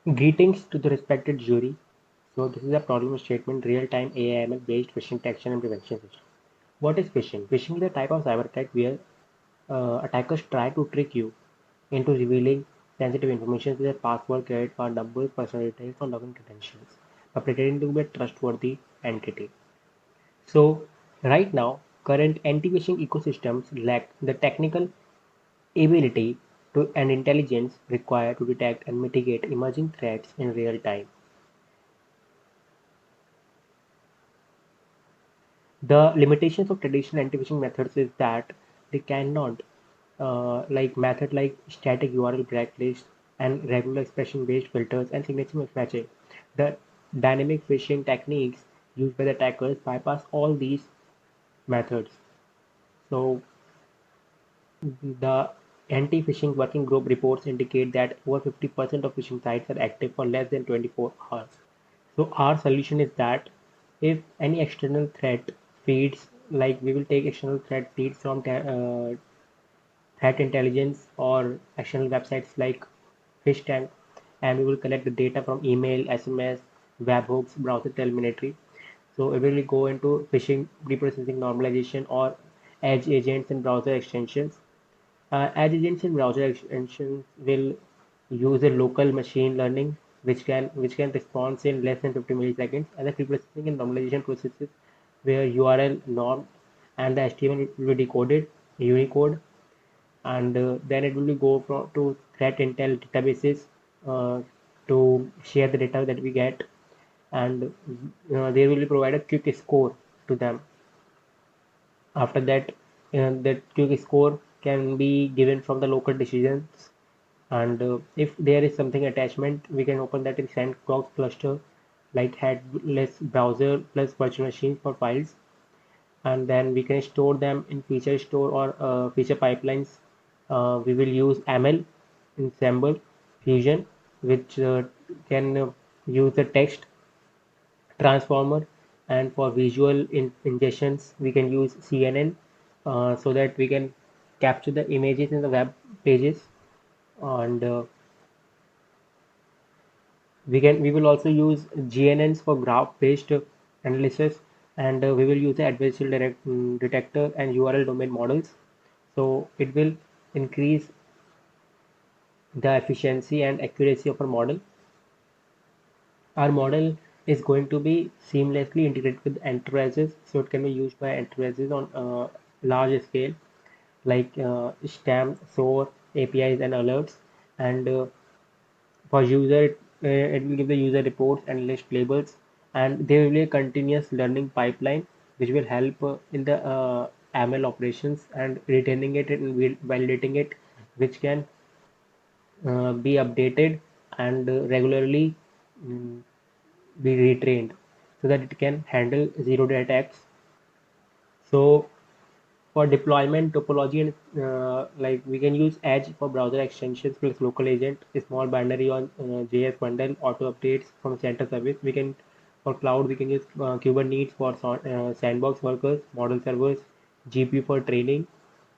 Greetings to the respected jury. So this is a problem statement, real-time AI/ML based phishing detection and prevention system. What is phishing? Phishing is a type of cyber attack where attackers try to trick you into revealing sensitive information such as password, credit card numbers, personal details, or login credentials by pretending to be a trustworthy entity. So right now, current anti-phishing ecosystems lack the technical ability and intelligence required to detect and mitigate emerging threats in real time. The limitations of traditional anti-phishing methods is that they cannot, like method like static URL blacklist and regular expression-based filters and signature mismatching. The dynamic phishing techniques used by the attackers bypass all these methods. So the anti-phishing working group reports indicate that over 50% of phishing sites are active for less than 24 hours. So our solution is that if any external threat feeds, like we will take external threat feeds from threat intelligence or external websites like fish tank, and we will collect the data from email, SMS, webhooks, browser telemetry. So it will go into phishing, reprocessing normalization, or edge agents and browser extensions. Edge agents and browser extensions will use a local machine learning which can respond in less than 50 milliseconds, and the preprocessing and normalization processes where URL norm and the HTML will be decoded Unicode, and then it will go to threat intel databases uh, to share the data that we get, and they will provide a quick score to them. After that, that quick score can be given from the local decisions, and if there is something attachment, we can open that in sandbox cluster like headless browser plus virtual machines for files, and then we can store them in feature store or feature pipelines. We will use ML ensemble fusion, which can use the text transformer, and for visual ingestions we can use CNN, so that we can capture the images in the web pages, and we will also use GNNs for graph based analysis, and we will use the adversarial detector and URL domain models, so it will increase the efficiency and accuracy of our model. Our model is going to be seamlessly integrated with enterprises, so it can be used by enterprises on large scale, like STAM, SOAR, APIs, and alerts. And for user, it will give the user reports and list labels, and there will be a continuous learning pipeline which will help in the ML operations and retaining it and validating it, which can be updated and regularly mm, be retrained so that it can handle zero day attacks. So for deployment topology and like we can use Edge for browser extensions plus local agent, a small binary on JS bundle, auto updates from center service. We can for cloud we can use Kubernetes for sandbox workers, model servers, GPU for training,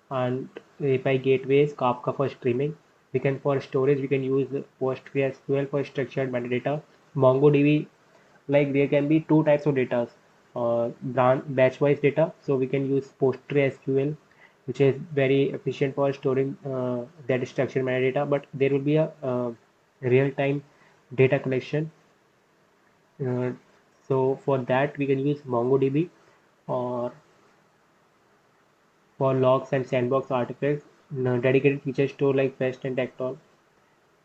and API gateways, Kafka for streaming. We can for storage we can use PostgreSQL for structured metadata, MongoDB, like there can be two types of data, batch wise data, so we can use PostgreSQL, which is very efficient for storing that structured metadata, but there will be a real time data collection, uh, so for that we can use MongoDB, or for logs and sandbox artifacts, dedicated feature store like Fast and Tecton,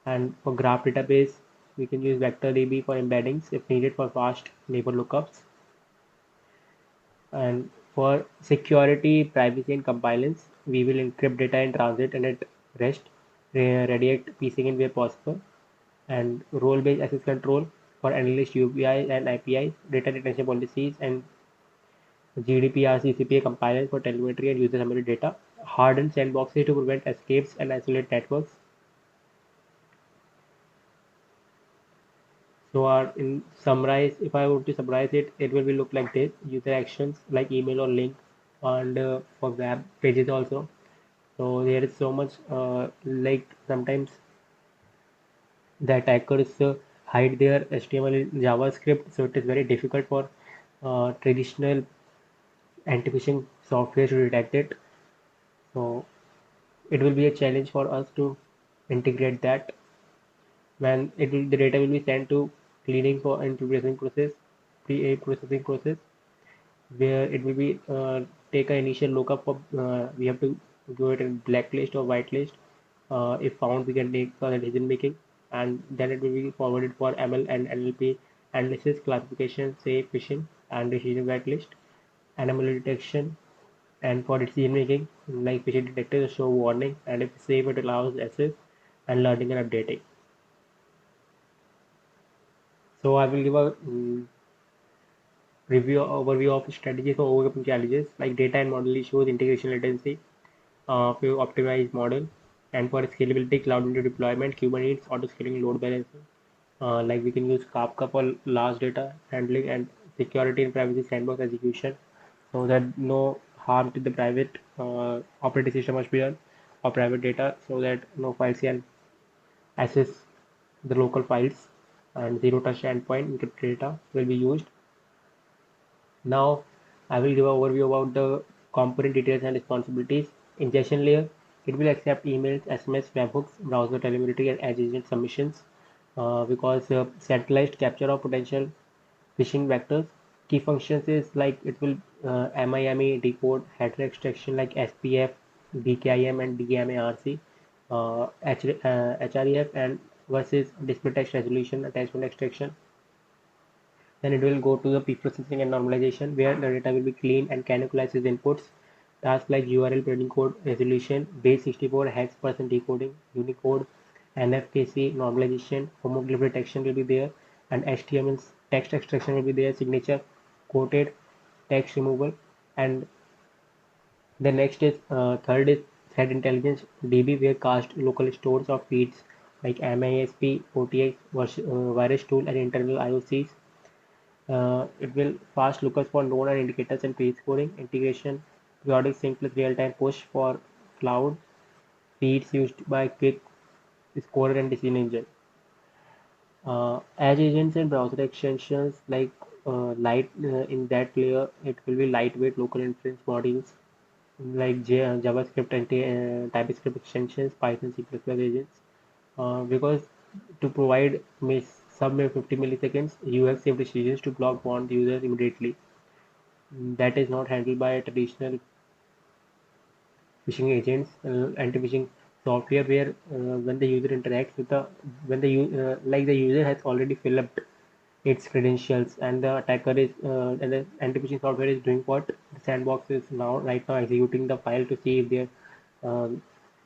and for graph database we can use VectorDB for embeddings if needed for fast neighbor lookups. And for security, privacy, and compliance, we will encrypt data in transit and at rest, radiate piecing in where possible, and role-based access control for analyst UPI and APIs, data retention policies, and GDPR CCPA compliance for telemetry and user submitted data. Hardened sandboxes to prevent escapes and isolate networks. So in summarize, if I were to summarize it, it will be look like this: user actions like email or link, and for web pages also. So there is so much like sometimes the attackers hide their HTML in JavaScript, so it is very difficult for traditional anti-phishing software to detect it. So it will be a challenge for us to integrate that. When the data will be sent to cleaning for and processing process, pre-processing process, where it will be take an initial lookup of we have to go it in blacklist or whitelist. If found, we can take for the decision making, and then it will be forwarded for ML and NLP analysis, classification, say phishing, and decision whitelist, anomaly detection, and for decision making, like phishing detector show warning, and if safe, it allows access and learning and updating. So I will give a review overview of strategies for overcoming challenges like data and model issues, integration latency, for optimized model, and for scalability, cloud into deployment, Kubernetes, auto scaling, load balancing. Like we can use Kafka for large data handling and security and privacy sandbox execution, so that no harm to the private operating system must be done or private data, so that no files can access the local files, and zero touch endpoint encrypted data will be used. Now I will give an overview about the component details and responsibilities. Ingestion layer, it will accept emails, SMS, webhooks, browser telemetry, and edge agent submissions, because centralized capture of potential phishing vectors. Key functions is like it will MIME decode header extraction like SPF, DKIM, and DMARC, HREF, and versus display text resolution attachment extraction. Then it will go to the pre-processing and normalization, where the data will be cleaned and canonicalized as inputs. Tasks like URL printing code resolution, base 64 hex percent decoding, Unicode, NFKC normalization, homoglyph detection will be there, and HTML text extraction will be there, signature quoted text removal. And the next is third is threat intelligence DB, where cast local stores of feeds like MISP, OTX, virus tool, and internal IOCs. It will fast lookups for node and indicators and page scoring, integration, periodic sync plus real-time push for cloud, feeds used by quick scorer and decision engine. Edge agents and browser extensions like light in that layer, it will be lightweight local inference modules like JavaScript and TypeScript extensions, Python, C++ agents. Because to provide sub 50 milliseconds, you have saved decisions to block bond users immediately. That is not handled by traditional phishing agents, anti-phishing software, where when the user interacts with the when like the user has already filled up its credentials, and the attacker is and the anti-phishing software is doing what the sandbox is now right now executing the file to see if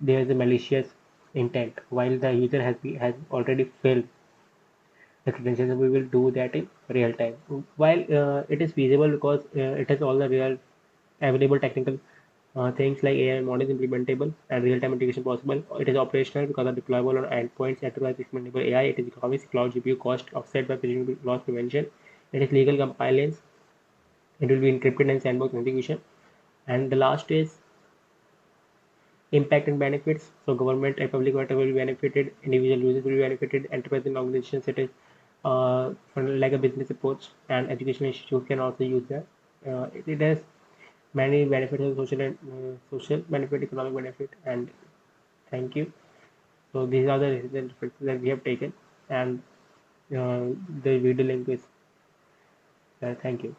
there is a malicious intent, while the user has already filled the credentials, and we will do that in real time. While it is feasible because it has all the real available technical things like AI model is implementable and real-time integration possible. It is operational because of deployable on endpoints, enterprise expandable AI. It is economics, cloud GPU cost offset by phishing loss prevention. It is legal compliance. It will be encrypted and sandbox execution. And the last is impact and benefits. So government and public sector will be benefited, individual users will be benefited, enterprise and organizations, it is like a business approach, and education institutes can also use that. It has many benefits of social and social benefit, economic benefit, and thank you. So these are the references that we have taken, and the video link is there. Thank you.